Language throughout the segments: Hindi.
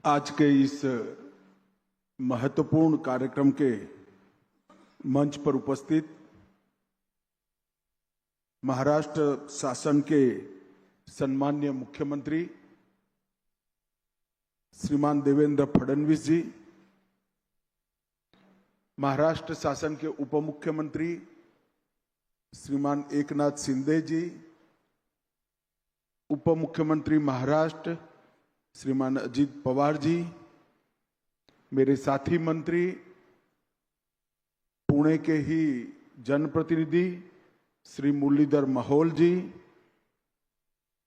आज के इस महत्वपूर्ण कार्यक्रम के मंच पर उपस्थित महाराष्ट्र शासन के सम्माननीय मुख्यमंत्री श्रीमान देवेंद्र फडणवीस जी, महाराष्ट्र शासन के उप मुख्यमंत्री श्रीमान एकनाथ शिंदे जी, उप मुख्यमंत्री महाराष्ट्र श्रीमान अजित पवार जी, मेरे साथी मंत्री, पुणे के ही जनप्रतिनिधि श्री मुरलीधर माहौल जी,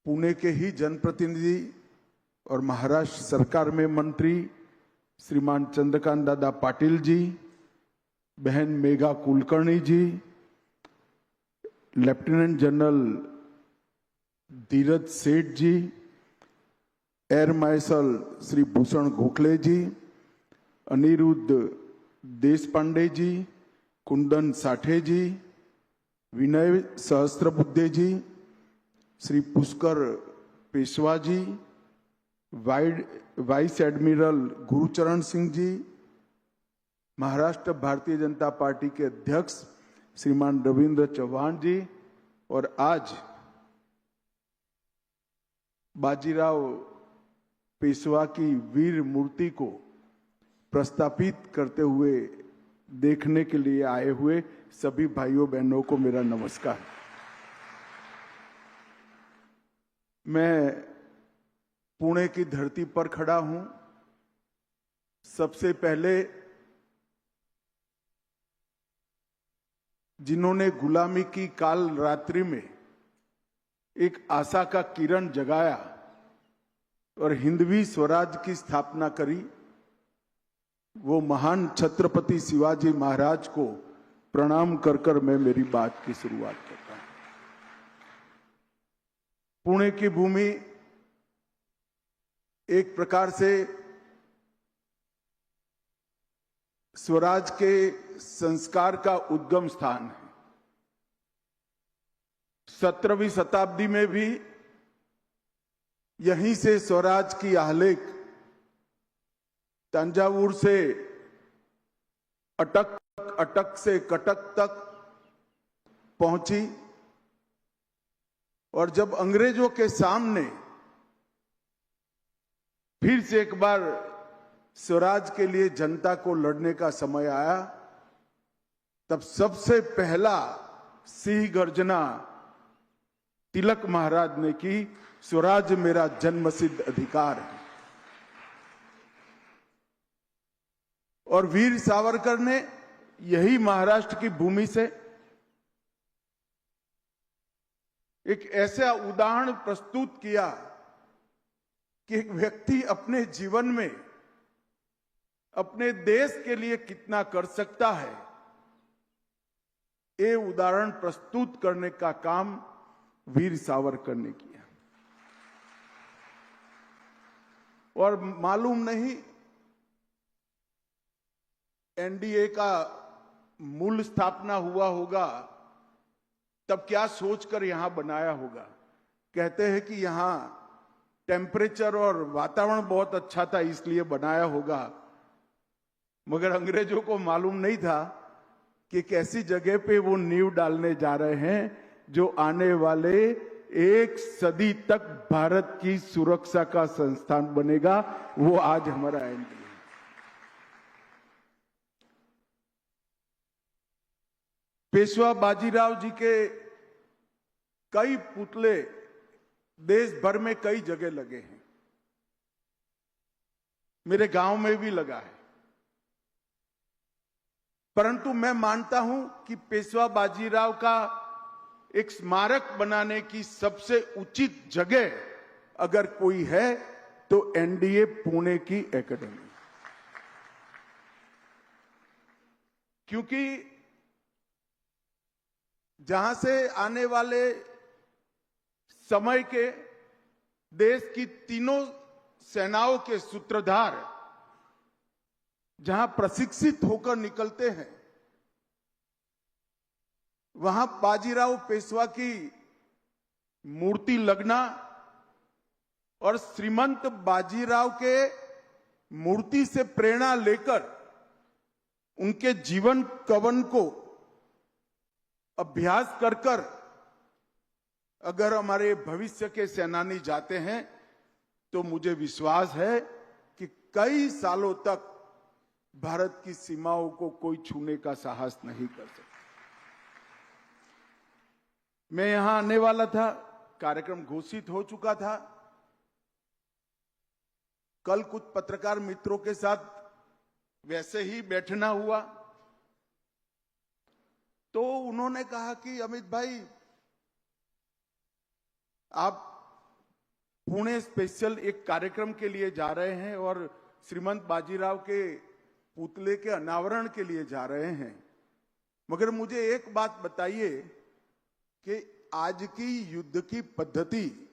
पुणे के ही जनप्रतिनिधि और महाराष्ट्र सरकार में मंत्री श्रीमान चंद्रकांत दादा पाटिल जी, बहन मेघा कुलकर्णी जी, लेफ्टिनेंट जनरल धीरज सेठ जी, एयर मार्शल श्री भूषण गोखले जी, अनिरुद्ध देशपांडे जी, कुंदन साठे जी, विनय सहस्त्रबुद्धे जी, श्री पुष्कर पेशवा जी, vice admiral Gurucharan Singh ji, Maharashtra Bharatiya Janata party के अध्यक्ष श्रीमान रविंद्र चौहान जी और आज बाजीराव पेशवा की वीर मूर्ति को प्रस्थापित करते हुए देखने के लिए आए हुए सभी भाइयों बहनों को मेरा नमस्कार। मैं पुणे की धरती पर खड़ा हूं। सबसे पहले जिन्होंने गुलामी की काल रात्रि में एक आशा का किरण जगाया और हिंदवी स्वराज की स्थापना करी, वो महान छत्रपति शिवाजी महाराज को प्रणाम कर कर मैं मेरी बात की शुरुआत करता हूं। पुणे की भूमि एक प्रकार से स्वराज के संस्कार का उद्गम स्थान है। 17वीं शताब्दी में भी यहीं से स्वराज की आलेख तंजावुर से अटक से कटक तक पहुंची और जब अंग्रेजों के सामने फिर से एक बार स्वराज के लिए जनता को लड़ने का समय आया, तब सबसे पहला सिंह गर्जना तिलक महाराज ने की, स्वराज मेरा जन्मसिद्ध अधिकार है। और वीर सावरकर ने यही महाराष्ट्र की भूमि से एक ऐसा उदाहरण प्रस्तुत किया कि एक व्यक्ति अपने जीवन में अपने देश के लिए कितना कर सकता है, ये उदाहरण प्रस्तुत करने का काम वीर सावरकर ने किया। और मालूम नहीं एनडीए का मूल स्थापना हुआ होगा तब क्या सोचकर यहां बनाया होगा। कहते हैं कि यहां टेम्परेचर और वातावरण बहुत अच्छा था इसलिए बनाया होगा, मगर अंग्रेजों को मालूम नहीं था कि कैसी जगह पे वो नींव डालने जा रहे हैं जो आने वाले एक सदी तक भारत की सुरक्षा का संस्थान बनेगा। वो आज हमारा एनडीए। पेशवा बाजीराव जी के कई पुतले देश भर में कई जगह लगे हैं, मेरे गांव में भी लगा है। परंतु मैं मानता हूं कि पेशवा बाजीराव का एक स्मारक बनाने की सबसे उचित जगह अगर कोई है तो एनडीए पुणे की एकेडमी, क्योंकि जहां से आने वाले समय के देश की तीनों सेनाओं के सूत्रधार जहां प्रशिक्षित होकर निकलते हैं, वहां बाजीराव पेशवा की मूर्ति लगना और श्रीमंत बाजीराव के मूर्ति से प्रेरणा लेकर उनके जीवन कवन को अभ्यास कर कर अगर हमारे भविष्य के सेनानी जाते हैं तो मुझे विश्वास है कि कई सालों तक भारत की सीमाओं को कोई छूने का साहस नहीं कर सकता। मैं यहां आने वाला था, कार्यक्रम घोषित हो चुका था। कल कुछ पत्रकार मित्रों के साथ वैसे ही बैठना हुआ तो उन्होंने कहा कि अमित भाई, आप पुणे स्पेशल एक कार्यक्रम के लिए जा रहे हैं और श्रीमंत बाजीराव के पुतले के अनावरण के लिए जा रहे हैं, मगर मुझे एक बात बताइए कि आज की युद्ध की पद्धति,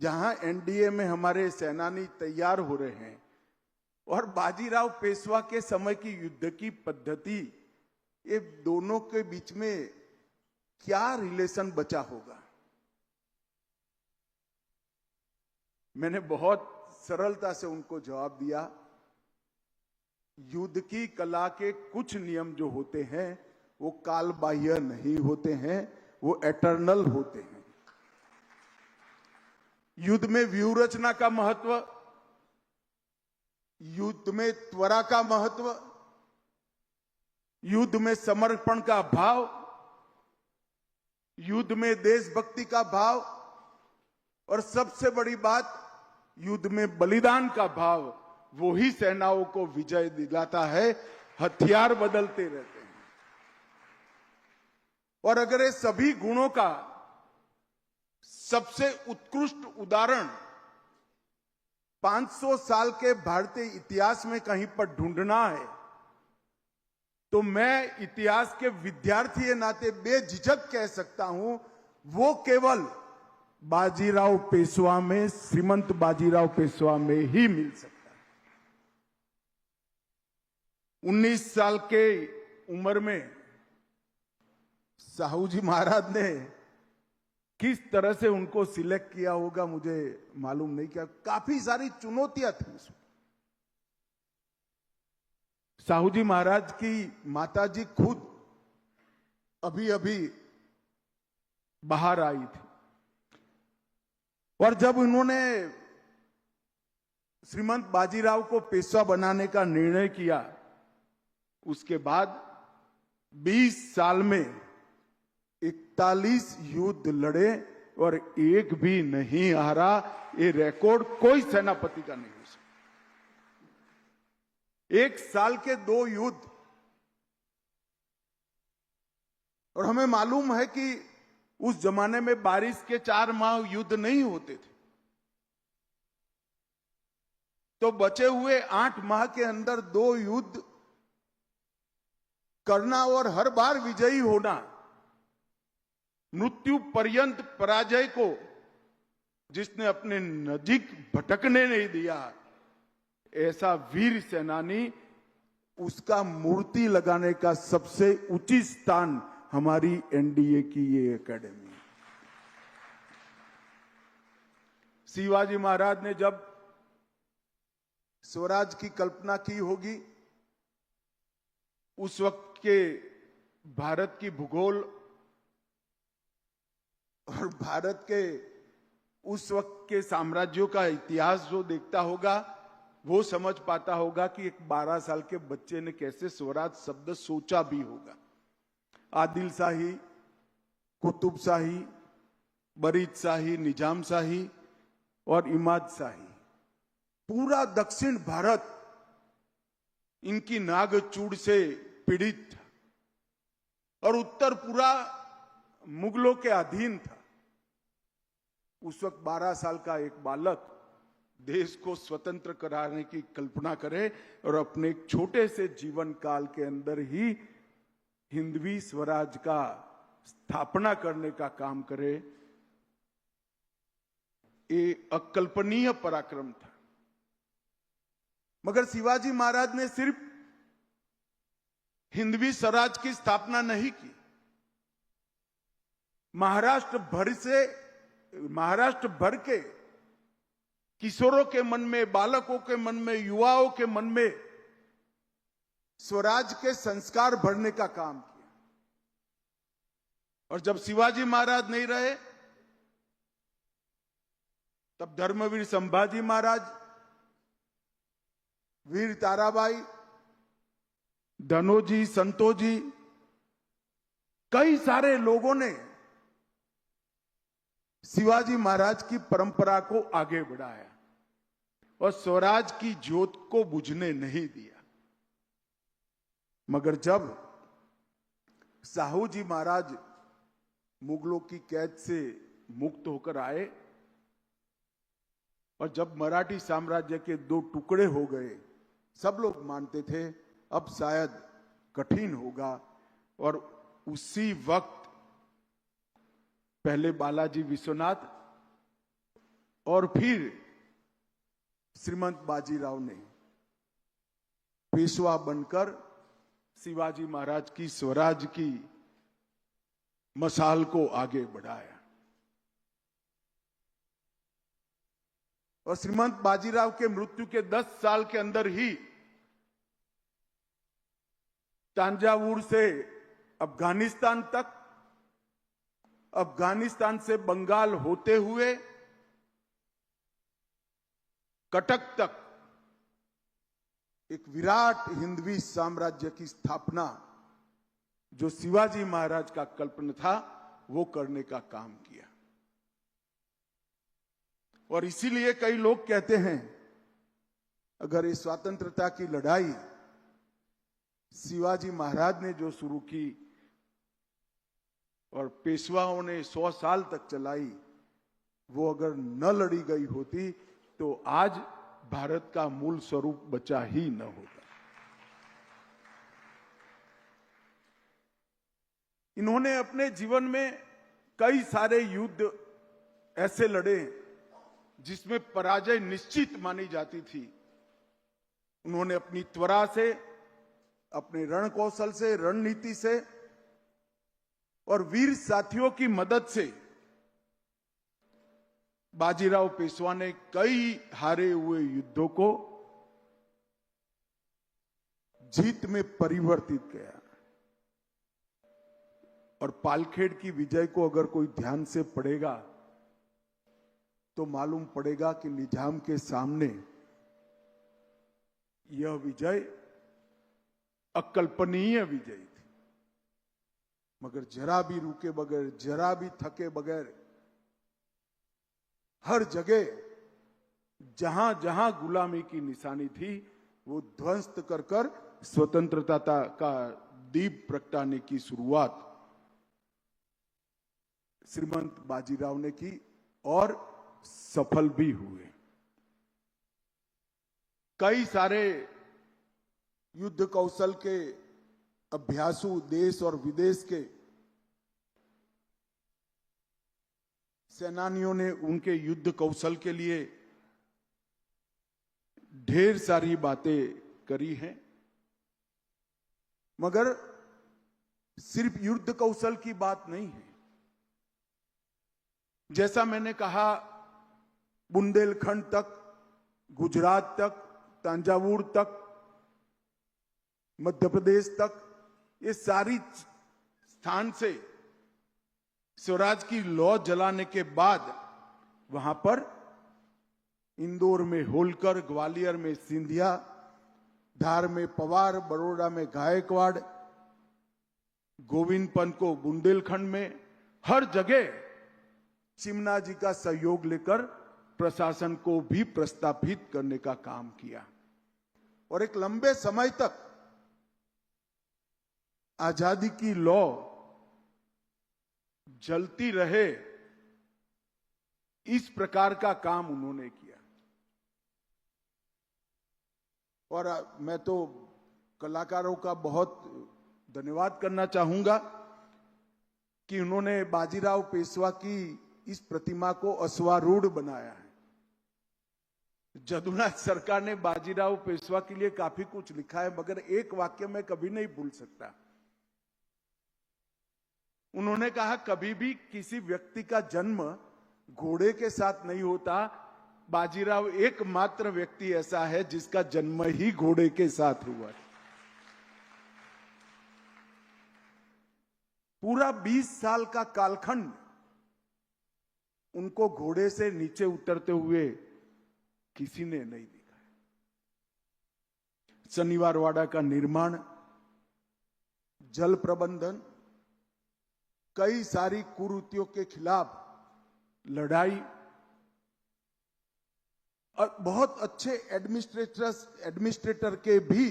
जहां एनडीए में हमारे सेनानी तैयार हो रहे हैं, और बाजीराव पेशवा के समय की युद्ध की पद्धति, ये दोनों के बीच में क्या रिलेशन बचा होगा? मैंने बहुत सरलता से उनको जवाब दिया, युद्ध की कला के कुछ नियम जो होते हैं वो कालबाह्य नहीं होते हैं, वो एटर्नल होते हैं। युद्ध में व्यूह रचना का महत्व, युद्ध में त्वरा का महत्व, युद्ध में समर्पण का भाव, युद्ध में देशभक्ति का भाव, और सबसे बड़ी बात, युद्ध में बलिदान का भाव, वो ही सेनाओं को विजय दिलाता है। हथियार बदलते रहते हैं, और अगर ये सभी गुणों का सबसे उत्कृष्ट उदाहरण 500 साल के भारतीय इतिहास में कहीं पर ढूंढना है तो मैं इतिहास के विद्यार्थी के नाते बेझिझक कह सकता हूं, वो केवल बाजीराव पेशवा में, श्रीमंत बाजीराव पेशवा में ही मिल सकता है। 19 साल के उम्र में साहू जी महाराज ने किस तरह से उनको सिलेक्ट किया होगा मुझे मालूम नहीं, क्या काफी सारी चुनौतियां थी उसमें। साहू जी महाराज की माताजी खुद अभी अभी बाहर आई थी, और जब उन्होंने श्रीमंत बाजीराव को पेशवा बनाने का निर्णय किया, उसके बाद 20 साल में 41 युद्ध लड़े और एक भी नहीं हारा। ये रिकॉर्ड कोई सेनापति का नहीं हो सकता। एक साल के 2 युद्ध, और हमें मालूम है कि उस जमाने में बारिश के 4 माह युद्ध नहीं होते थे, तो बचे हुए 8 माह के अंदर 2 युद्ध करना और हर बार विजयी होना, मृत्यु पर्यंत पराजय को जिसने अपने नजीक भटकने नहीं दिया, ऐसा वीर सेनानी, उसका मूर्ति लगाने का सबसे उचित स्थान हमारी एनडीए की ये एकेडमी। शिवाजी महाराज ने जब स्वराज की कल्पना की होगी, उस वक्त के भारत की भूगोल और भारत के उस वक्त के साम्राज्यों का इतिहास जो देखता होगा, वो समझ पाता होगा कि एक 12 साल के बच्चे ने कैसे स्वराज शब्द सोचा भी होगा। आदिल शाही, कुतुब शाही, बरीद शाही, निजाम शाही और इमाद शाही, पूरा दक्षिण भारत इनकी नागचूड़ से पीड़ित था, और उत्तर पूरा मुगलों के अधीन था। उस वक्त 12 साल का एक बालक देश को स्वतंत्र कराने की कल्पना करे और अपने एक छोटे से जीवन काल के अंदर ही हिंदवी स्वराज का स्थापना करने का काम करे, ये अकल्पनीय पराक्रम था। मगर शिवाजी महाराज ने सिर्फ हिंदवी स्वराज की स्थापना नहीं की, महाराष्ट्र भर के किशोरों के मन में, बालकों के मन में, युवाओं के मन में स्वराज के संस्कार भरने का काम किया। और जब शिवाजी महाराज नहीं रहे तब धर्मवीर संभाजी महाराज, वीर ताराबाई, धनोजी, संतोजी, कई सारे लोगों ने शिवाजी महाराज की परंपरा को आगे बढ़ाया और स्वराज की ज्योत को बुझने नहीं दिया। मगर जब साहू जी महाराज मुगलों की कैद से मुक्त होकर आए और जब मराठी साम्राज्य के दो टुकड़े हो गए, सब लोग मानते थे अब शायद कठिन होगा। और उसी वक्त पहले बालाजी विश्वनाथ और फिर श्रीमंत बाजीराव ने पेशवा बनकर शिवाजी महाराज की स्वराज की मशाल को आगे बढ़ाया। और श्रीमंत बाजीराव के मृत्यु के 10 साल के अंदर ही तांजावुर से अफगानिस्तान तक, अफगानिस्तान से बंगाल होते हुए कटक तक एक विराट हिंदवी साम्राज्य की स्थापना, जो शिवाजी महाराज का कल्पना था, वो करने का काम किया। और इसीलिए कई लोग कहते हैं अगर ये स्वतंत्रता की लड़ाई शिवाजी महाराज ने जो शुरू की और पेशवाओं ने 100 साल तक चलाई, वो अगर न लड़ी गई होती तो आज भारत का मूल स्वरूप बचा ही न होता। इन्होंने अपने जीवन में कई सारे युद्ध ऐसे लड़े जिसमें पराजय निश्चित मानी जाती थी। उन्होंने अपनी त्वरा से, अपने रण कौशल से, रणनीति से और वीर साथियों की मदद से बाजीराव पेशवा ने कई हारे हुए युद्धों को जीत में परिवर्तित किया। और पालखेड़ की विजय को अगर कोई ध्यान से पढ़ेगा तो मालूम पड़ेगा कि निजाम के सामने यह विजय अकल्पनीय विजय थी। मगर जरा भी रुके बगैर, जरा भी थके बगैर, हर जगह जहां जहां गुलामी की निशानी थी वो ध्वस्त कर कर स्वतंत्रता का दीप प्रगटाने की शुरुआत श्रीमंत बाजीराव ने की और सफल भी हुए। कई सारे युद्ध कौशल के अभ्यासु देश और विदेश के सेनानियों ने उनके युद्ध कौशल के लिए ढेर सारी बातें करी हैं। मगर सिर्फ युद्ध कौशल की बात नहीं है। जैसा मैंने कहा, बुंदेलखंड तक, गुजरात तक, तंजावुर तक, मध्य प्रदेश तक, ये सारी स्थान से स्वराज की लौ जलाने के बाद वहां पर इंदौर में होलकर, ग्वालियर में सिंधिया, धार में पवार, बड़ौदा में गायकवाड़, गोविंद पंत को बुंदेलखंड में, हर जगह चिमना जी का सहयोग लेकर प्रशासन को भी प्रस्थापित करने का काम किया। और एक लंबे समय तक आजादी की लौ जलती रहे, इस प्रकार का काम उन्होंने किया। और मैं तो कलाकारों का बहुत धन्यवाद करना चाहूंगा कि उन्होंने बाजीराव पेशवा की इस प्रतिमा को अश्वारूढ़ बनाया है। जदुनाथ सरकार ने बाजीराव पेशवा के लिए काफी कुछ लिखा है, मगर एक वाक्य मैं कभी नहीं भूल सकता। उन्होंने कहा, कभी भी किसी व्यक्ति का जन्म घोड़े के साथ नहीं होता, बाजीराव एकमात्र व्यक्ति ऐसा है जिसका जन्म ही घोड़े के साथ हुआ है। पूरा 20 साल का कालखंड उनको घोड़े से नीचे उतरते हुए किसी ने नहीं देखा है। शनिवारवाड़ा का निर्माण, जल प्रबंधन, कई सारी कुरीतियों के खिलाफ लड़ाई और बहुत अच्छे एडमिनिस्ट्रेटर के भी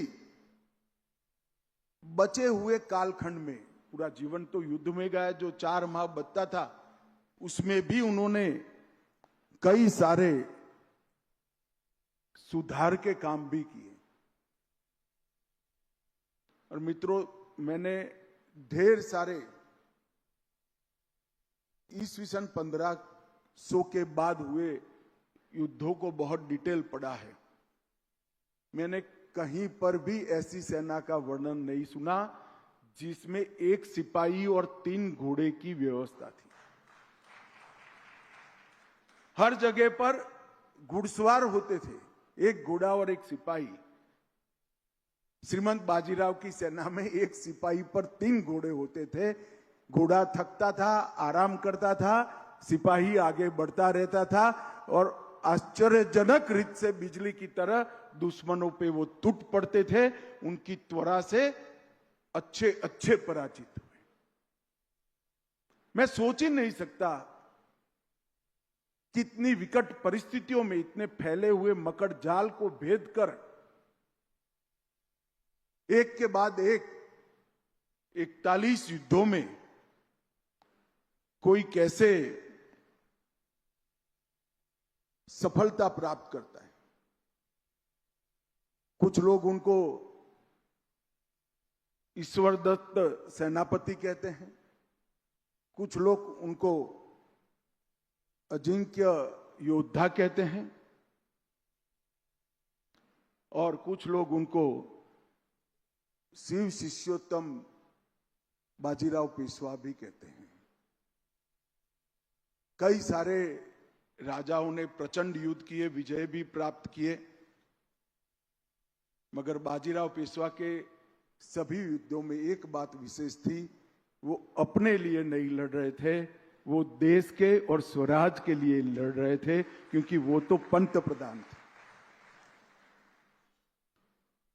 बचे हुए कालखंड में, पूरा जीवन तो युद्ध में गया, जो 4 माह बचता था उसमें भी उन्होंने कई सारे सुधार के काम भी किए। और मित्रों, मैंने ढेर सारे ईस्वीसन 1500 के बाद हुए युद्धों को बहुत डिटेल पढ़ा है। मैंने कहीं पर भी ऐसी सेना का वर्णन नहीं सुना जिसमें एक सिपाही और 3 घोड़े की व्यवस्था थी। हर जगह पर घुड़सवार होते थे, एक घोड़ा और एक सिपाही। श्रीमंत बाजीराव की सेना में एक सिपाही पर 3 घोड़े होते थे। घोड़ा थकता था, आराम करता था, सिपाही आगे बढ़ता रहता था और आश्चर्यजनक रीत से बिजली की तरह दुश्मनों पे वो टूट पड़ते थे। उनकी त्वरा से अच्छे अच्छे पराजित हुए। मैं सोच ही नहीं सकता कितनी विकट परिस्थितियों में इतने फैले हुए मकड़ जाल को भेद कर एक के बाद एक 41 युद्धों में कोई कैसे सफलता प्राप्त करता है। कुछ लोग उनको ईश्वर दत्त सेनापति कहते हैं, कुछ लोग उनको अजिंक्य योद्धा कहते हैं और कुछ लोग उनको शिव शिष्योत्तम बाजीराव पेशवा भी कहते हैं। कई सारे राजाओं ने प्रचंड युद्ध किए, विजय भी प्राप्त किए, मगर बाजीराव पेशवा के सभी युद्धों में एक बात विशेष थी, वो अपने लिए नहीं लड़ रहे थे, वो देश के और स्वराज के लिए लड़ रहे थे, क्योंकि वो तो पंत प्रधान थे।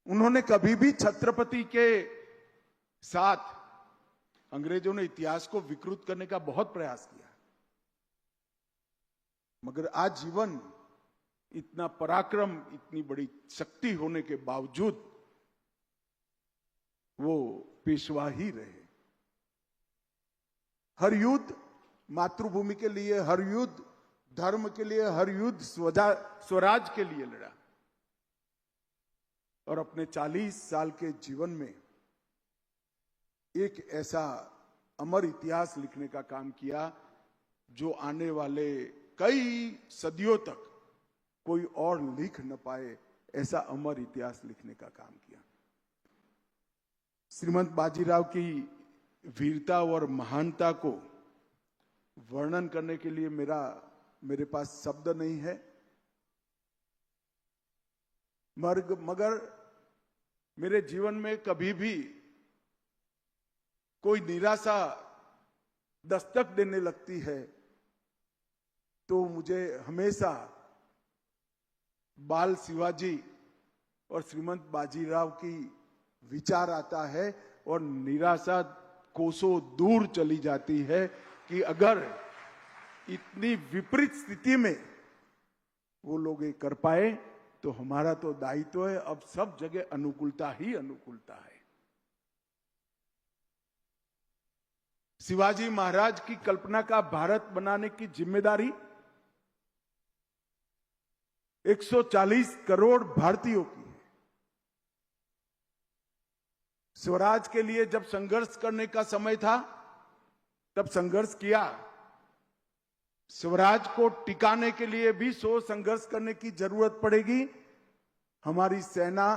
उन्होंने कभी भी छत्रपति के साथ, अंग्रेजों ने इतिहास को विकृत करने का बहुत प्रयास किया, मगर आज जीवन इतना पराक्रम, इतनी बड़ी शक्ति होने के बावजूद वो पेशवा ही रहे। हर युद्ध मातृभूमि के लिए, हर युद्ध धर्म के लिए, हर युद्ध स्वराज के लिए लड़ा और अपने 40 साल के जीवन में एक ऐसा अमर इतिहास लिखने का काम किया जो आने वाले कई सदियों तक कोई और लिख न पाए, ऐसा अमर इतिहास लिखने का काम किया। श्रीमंत बाजीराव की वीरता और महानता को वर्णन करने के लिए मेरे पास शब्द नहीं है, मगर मेरे जीवन में कभी भी कोई निराशा दस्तक देने लगती है तो मुझे हमेशा बाल शिवाजी और श्रीमंत बाजीराव की विचार आता है और निराशा कोसों दूर चली जाती है कि अगर इतनी विपरीत स्थिति में वो लोग ये कर पाए तो हमारा तो दायित्व है। अब सब जगह अनुकूलता ही अनुकूलता है। शिवाजी महाराज की कल्पना का भारत बनाने की जिम्मेदारी 140 करोड़ भारतीयों की है। स्वराज के लिए जब संघर्ष करने का समय था तब संघर्ष किया, स्वराज को टिकाने के लिए भी संघर्ष करने की जरूरत पड़ेगी। हमारी सेना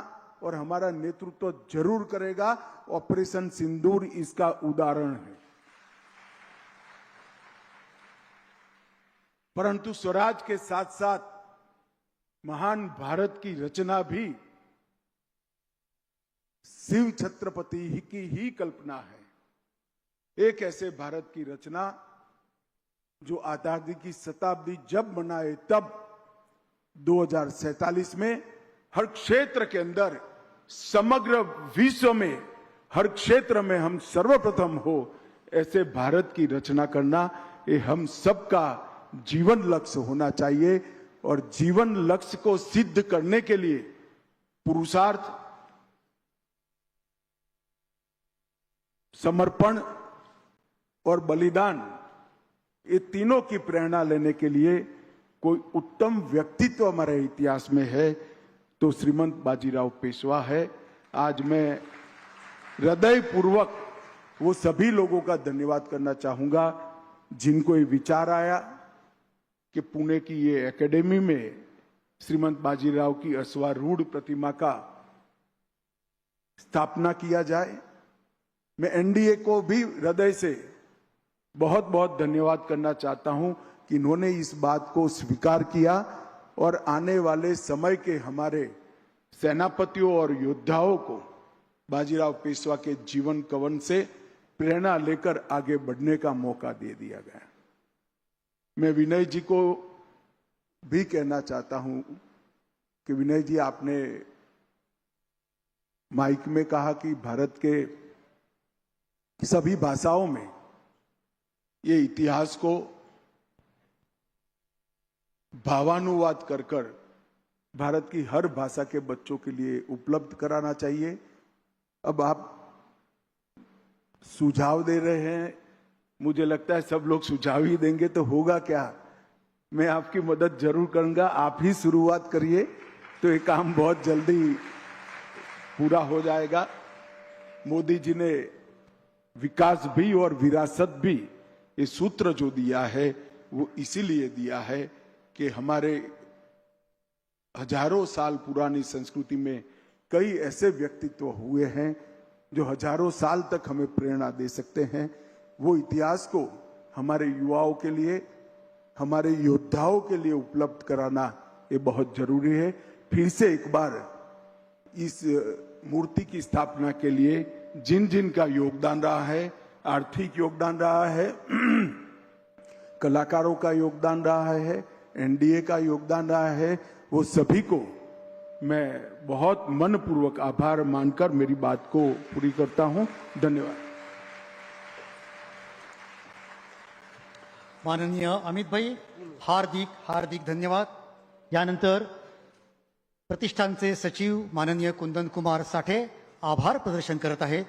और हमारा नेतृत्व जरूर करेगा। ऑपरेशन सिंदूर इसका उदाहरण है। परंतु स्वराज के साथ साथ महान भारत की रचना भी शिव छत्रपति की ही कल्पना है। एक ऐसे भारत की रचना जो आजादी की शताब्दी जब मनाए तब 2047 में हर क्षेत्र के अंदर, समग्र विश्व में हर क्षेत्र में हम सर्वप्रथम हो, ऐसे भारत की रचना करना ये हम सबका जीवन लक्ष्य होना चाहिए। और जीवन लक्ष्य को सिद्ध करने के लिए पुरुषार्थ, समर्पण और बलिदान, ये तीनों की प्रेरणा लेने के लिए कोई उत्तम व्यक्तित्व हमारे इतिहास में है तो श्रीमंत बाजीराव पेशवा है। आज मैं हृदयपूर्वक वो सभी लोगों का धन्यवाद करना चाहूंगा जिनको ये विचार आया कि पुणे की ये एकेडमी में श्रीमंत बाजीराव की अश्वारूढ़ प्रतिमा का स्थापना किया जाए। मैं एनडीए को भी हृदय से बहुत बहुत धन्यवाद करना चाहता हूं कि इन्होंने इस बात को स्वीकार किया और आने वाले समय के हमारे सेनापतियों और योद्धाओं को बाजीराव पेशवा के जीवन कवन से प्रेरणा लेकर आगे बढ़ने का मौका दे दिया गया। मैं विनय जी को भी कहना चाहता हूं कि विनय जी, आपने माइक में कहा कि भारत के सभी भाषाओं में ये इतिहास को भावानुवाद कर कर भारत की हर भाषा के बच्चों के लिए उपलब्ध कराना चाहिए। अब आप सुझाव दे रहे हैं, मुझे लगता है सब लोग सुझाव ही देंगे तो होगा क्या। मैं आपकी मदद जरूर करूंगा, आप ही शुरुआत करिए तो ये काम बहुत जल्दी पूरा हो जाएगा। मोदी जी ने विकास भी और विरासत भी, ये सूत्र जो दिया है वो इसीलिए दिया है कि हमारे हजारों साल पुरानी संस्कृति में कई ऐसे व्यक्तित्व हुए हैं जो हजारों साल तक हमें प्रेरणा दे सकते हैं। वो इतिहास को हमारे युवाओं के लिए, हमारे योद्धाओं के लिए उपलब्ध कराना ये बहुत जरूरी है। फिर से एक बार इस मूर्ति की स्थापना के लिए जिन जिन का योगदान रहा है, आर्थिक योगदान रहा है, कलाकारों का योगदान रहा है, एनडीए का योगदान रहा है, वो सभी को मैं बहुत मनपूर्वक आभार मानकर मेरी बात को पूरी करता हूं। धन्यवाद। माननीय अमित भाई, हार्दिक हार्दिक धन्यवाद। यानंतर प्रतिष्ठानचे सचिव माननीय कुंदन कुमार साठे आभार प्रदर्शन करत आहेत।